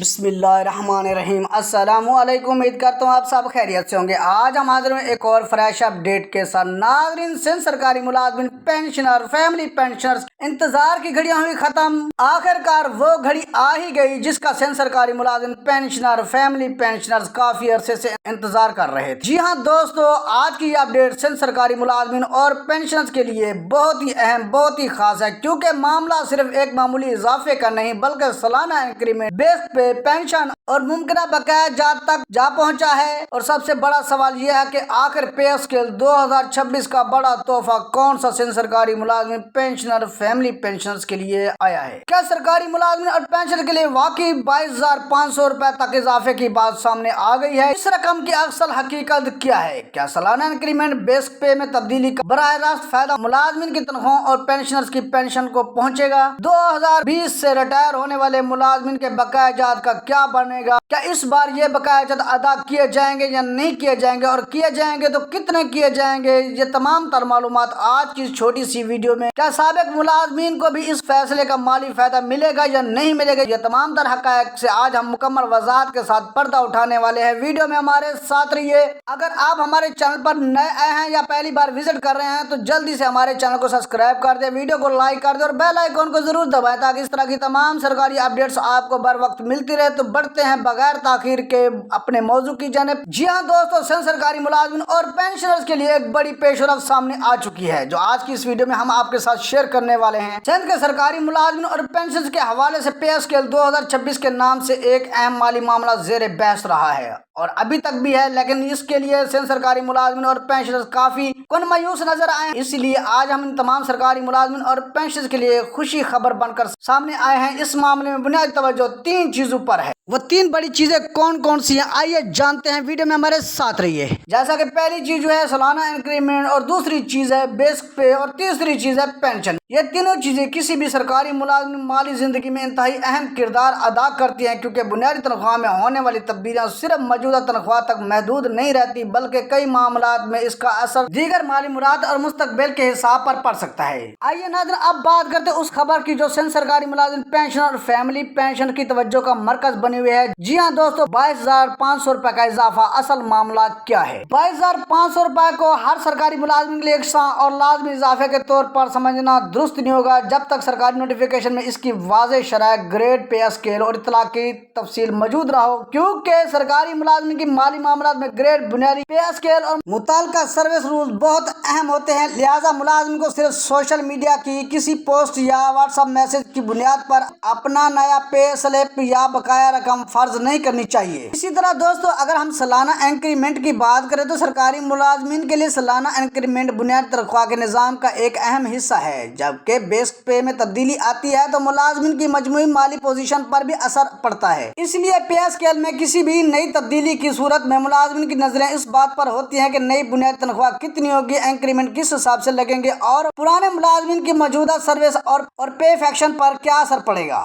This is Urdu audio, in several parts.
بسم اللہ الرحمن الرحیم۔ السلام علیکم، امید کرتا ہوں آپ سب خیریت سے ہوں گے۔ آج ہم حاضر ہیں ایک اور فریش اپ ڈیٹ کے ساتھ۔ ناظرین، سندھ سرکاری ملازمین، پینشنر، فیملی پینشنرز، انتظار کی گھڑیاں ہوئی ختم۔ آخر کار وہ گھڑی آ ہی گئی جس کا سندھ سرکاری ملازمین، پینشنر، فیملی پینشنرز کافی عرصے سے انتظار کر رہے تھے۔ جی ہاں دوستو، آج کی یہ اپ ڈیٹ سندھ سرکاری ملازمین اور پینشنرز کے لیے بہت ہی اہم، بہت ہی خاص ہے، کیونکہ معاملہ صرف ایک معمولی اضافے کا نہیں بلکہ سالانہ انکریمنٹ، بیس پہ، پینشن اور ممکنہ بقایا جات تک جا پہنچا ہے۔ اور سب سے بڑا سوال یہ ہے کہ آخر پے اسکیل 2026 کا بڑا تحفہ کون سا سندھ سرکاری ملازمین، پینشنر، فیملی پینشنرز کے لیے آیا ہے؟ کیا سرکاری ملازمین اور پینشنر کے لیے واقعی 22,500 روپے تک اضافے کی بات سامنے آ گئی ہے؟ اس رقم کی اصل حقیقت کیا ہے؟ کیا سالانہ انکریمنٹ، بیس پے میں تبدیلی کا براہ راست فائدہ ملازمین کی تنخواہوں اور پینشنرز کی پینشن کو پہنچے گا؟ 2020 سے ریٹائر ہونے والے ملازمین کے بقایا جات کا کیا بنے گا؟ کیا اس بار یہ بقایا جات ادا کیے جائیں گے یا نہیں کیے جائیں گے، اور کیے جائیں گے تو کتنے کیے جائیں گے؟ یہ تمام تر معلومات آج کی اس چھوٹی سی ویڈیو میں۔ کیا سابق ملازمین کو بھی اس فیصلے کا مالی فائدہ ملے گا یا نہیں ملے گا؟ یہ تمام تر حقائق سے آج ہم مکمل وضاحت کے ساتھ پردہ اٹھانے والے ہیں۔ ویڈیو میں ہمارے ساتھ رہیے۔ اگر آپ ہمارے چینل پر نئے آئے ہیں یا پہلی بار وزٹ کر رہے ہیں تو جلدی سے ہمارے چینل کو سبسکرائب کر دیں، ویڈیو کو لائک کر دیں اور بیل آئیکن کو ضرور دبائیں تاکہ اس طرح کی تمام سرکاری اپڈیٹس آپ کو بر وقت ملتی رہے۔ تو بڑھتے ہیں بغیر تاخیر کے اپنے موضوع کی جانب۔ جی ہاں دوستو، سندھ سرکاری ملازمین اور پینشنرز کے لیے ایک بڑی پیش رفت سامنے آ چکی ہے جو آج کی اس ویڈیو میں ہم آپ کے ساتھ شیئر کرنے والے ہیں۔ سندھ کے سرکاری ملازمین اور پینشنرز کے حوالے سے پے اسکیل 2026 کے نام سے ایک اہم مالی معاملہ زیر بحث رہا ہے اور ابھی تک بھی ہے، لیکن اس کے لیے سندھ سرکاری ملازمین اور پینشنرز کافی مایوس نظر آئے۔ اس لیے آج ہم ان تمام سرکاری ملازمین اور پینشنرز کے لیے خوشی خبر بن کر سامنے آئے ہیں۔ اس معاملے میں بنیادی توجہ 3 چیزوں پر ہے۔ وہ 3 بڑی چیزیں کون کون سی ہیں آئیے جانتے ہیں، ویڈیو میں ہمارے ساتھ رہیے۔ جیسا کہ پہلی چیز جو ہے سالانہ انکریمنٹ، اور دوسری چیز ہے بیس پے، اور تیسری چیز ہے پینشن۔ یہ تینوں چیزیں کسی بھی سرکاری ملازم مالی زندگی میں انتہائی اہم کردار ادا کرتی ہیں، کیونکہ بنیادی تنخواہ میں ہونے والی تبدیلیاں صرف موجودہ تنخواہ تک محدود نہیں رہتی بلکہ کئی معاملات میں اس کا اثر دیگر مالی مراد اور مستقبل کے حساب پر پڑ سکتا ہے۔ آئیے ناظرین، اب بات کرتے ہیں اس خبر کی جو سندھ سرکاری ملازم، پینشن اور فیملی پینشن کی توجہ کا مرکز بنی ہوئی ہے۔ جی ہاں دوستو، 22,500 روپے کا اضافہ، اصل معاملہ کیا ہے؟ 22,500 روپے کو ہر سرکاری ملازم کے لیے یکساں اور لازمی اضافے کے طور پر سمجھنا درست نہیں ہوگا جب تک سرکاری نوٹیفیکیشن میں اس کی واضح شرح، گریڈ، پے اسکیل اور اطلاع کی تفصیل موجود نہ ہو، کیونکہ سرکاری ملازمین کی مالی معاملات میں گریڈ، بنیادی پے اسکیل اور متعلقہ سروس رولز بہت اہم ہوتے ہیں۔ لہٰذا ملازم کو صرف سوشل میڈیا کی کسی پوسٹ یا واٹس ایپ میسج کی بنیاد پر اپنا نیا پے سلپ یا بقایا رقم فرض نہیں کرنی چاہیے۔ اسی طرح دوستو، اگر ہم سالانہ انکریمنٹ کی بات کریں تو سرکاری ملازمین کے لیے سالانہ انکریمنٹ بنیادی تنخواہ کے نظام کا ایک اہم حصہ ہے، جبکہ بیس پے میں تبدیلی آتی ہے تو ملازمین کی مجموعی مالی پوزیشن پر بھی اثر پڑتا ہے۔ اس لیے پے اسکیل میں کسی بھی نئی تبدیلی کی صورت میں ملازمین کی نظریں اس بات پر ہوتی ہیں کہ نئی بنیادی تنخواہ کتنی ہوگی، انکریمنٹ کس حساب سے لگیں گے اور پرانے ملازمین کی موجودہ سروس اور پے فیکشن پر کیا اثر پڑے گا۔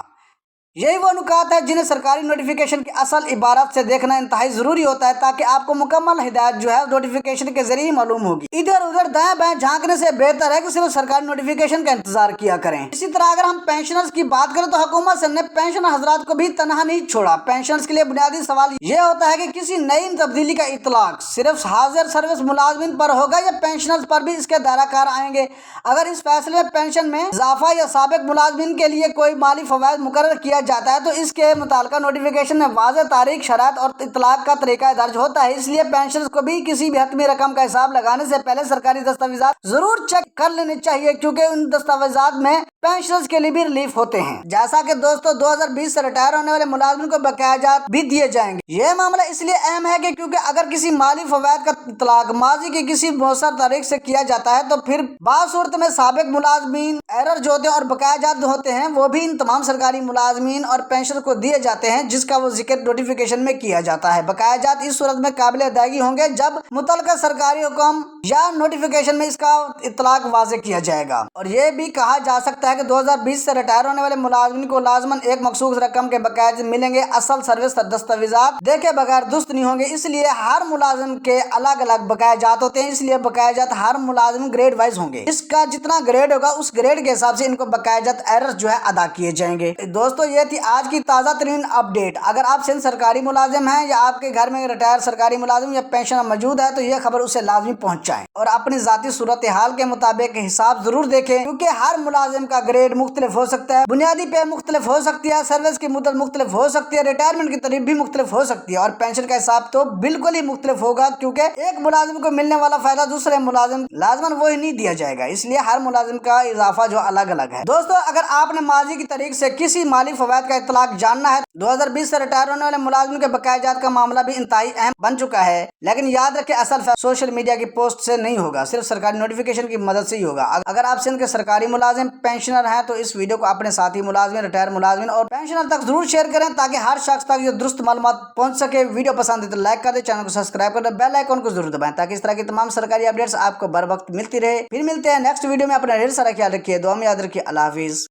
یہی وہ نکات ہے جنہیں سرکاری نوٹیفیکیشن کی اصل عبارت سے دیکھنا انتہائی ضروری ہوتا ہے تاکہ آپ کو مکمل ہدایت جو ہے نوٹیفیکیشن کے ذریعے معلوم ہوگی۔ ادھر ادھر دائیں بائیں جھانکنے سے بہتر ہے کہ صرف سرکاری نوٹیفیکیشن کا انتظار کیا کریں۔ اسی طرح اگر ہم پینشنرز کی بات کریں تو حکومت نے پینشنر حضرات کو بھی تنہا نہیں چھوڑا۔ پینشنرز کے لیے بنیادی سوال یہ ہوتا ہے کہ کسی نئی تبدیلی کا اطلاق صرف حاضر سروس ملازمین پر ہوگا یا پینشنرز پر بھی اس کے دائرہ کار آئیں گے۔ اگر اس فیصلے میں پینشن میں اضافہ یا سابق ملازمین کے لیے کوئی مالی فوائد مقرر کیا جاتا ہے تو اس کے متعلقہ نوٹیفیکیشن میں واضح تاریخ، شرائط اور اطلاق کا طریقہ درج ہوتا ہے۔ اس لیے پینشنرز کو بھی کسی بھی حتمی رقم کا حساب لگانے سے پہلے سرکاری دستاویزات ضرور چیک کر لینے چاہیے، کیونکہ ان دستاویزات میں پینشنرز کے لیے بھی ریلیف ہوتے ہیں۔ جیسا کہ دوستو 2020 سے ریٹائر ہونے والے ملازمین کو بقایا جات بھی دیے جائیں گے۔ یہ معاملہ اس لیے اہم ہے کہ کیونکہ اگر کسی مالی فوائد کا اطلاق ماضی کی کسی مؤثر تاریخ سے کیا جاتا ہے تو پھر بعض صورت میں سابق ملازمین ایرر جو ہوتے ہیں اور بقایا جات ہوتے ہیں وہ بھی ان تمام سرکاری ملازمین اور پینشنر کو دیے جاتے ہیں جس کا وہ ذکر نوٹیفیکیشن میں کیا جاتا ہے۔ بقایا جات اس صورت میں قابل ادائیگی ہوں گے جب متعلقہ سرکاری حکم یا نوٹیفیکیشن میں اس کا اطلاق واضح کیا جائے گا۔ اور یہ بھی کہا جا سکتا ہے کہ 2020 سے ریٹائر ہونے والے ملازمین کو لازماً ایک مخصوص رقم کے بقایا جات ملیں گے۔ اصل سروس دستاویزات دیکھے بغیر درست نہیں ہوں گے، اس لیے ہر ملازم کے الگ الگ بقایا جات ہوتے ہیں، اس لیے بقایا جات ہر ملازم گریڈ وائز ہوں گے۔ اس کا جتنا گریڈ ہوگا اس گریڈ کے حساب سے ان کو بقایا جات ایرر جو ہے ادا کیے جائیں گے۔ دوستو یہ تھی آج کی تازہ ترین اپڈیٹ۔ اگر آپ سندھ سرکاری ملازم ہیں یا آپ کے گھر میں ریٹائر سرکاری ملازم یا پینشنر موجود ہے تو یہ خبر اسے لازمی پہنچائیں اور اپنی ذاتی صورتحال کے مطابق حساب ضرور دیکھیں، کیونکہ ہر ملازم کا گریڈ مختلف ہو سکتا ہے، بنیادی پے مختلف ہو سکتی ہے، سروس کی مدت مختلف ہو سکتی ہے، ریٹائرمنٹ کی تاریخ بھی مختلف ہو سکتی ہے اور پینشن کا حساب تو بالکل ہی مختلف ہوگا، کیونکہ ایک ملازم کو ملنے والا فائدہ دوسرے ملازم لازماً وہی نہیں دیا جائے گا، اس لیے ہر ملازم کا اضافہ جو الگ الگ ہے۔ دوستو، اگر آپ نے ماضی کی تاریخ سے کسی مالی فوائد کا اطلاق جاننا ہے، 2020 سے ریٹائر ہونے والے ملازمین کے بقایا جات کا معاملہ بھی انتہائی اہم بن چکا ہے، لیکن یاد رکھیں اصل سوشل میڈیا کی پوسٹ سے نہیں ہوگا، صرف سرکاری نوٹیفیکیشن کی مدد سے ہی ہوگا۔ اگر آپ سندھ کے سرکاری ملازم پینشنر ہیں تو اس ویڈیو کو اپنے ساتھی ملازمین، ریٹائر ملازمین اور پینشنر تک ضرور شیئر کریں تاکہ ہر شخص تک یہ درست معلومات پہنچ سکے۔ ویڈیو پسند ہے تو لائک کر دیں، چینل کو سبسکرائب کر دیں، بیل آئیکن کو ضرور دبائیں تاکہ اس طرح کی تمام سرکاری اپڈیٹس آپ کو بر وقت ملتی رہے۔ پھر ملتے ہیں نیکسٹ ویڈیو میں، اپنا ڈھیر سارا خیال رکھیے، دعا میں یاد رکھیے، اللہ حافظ۔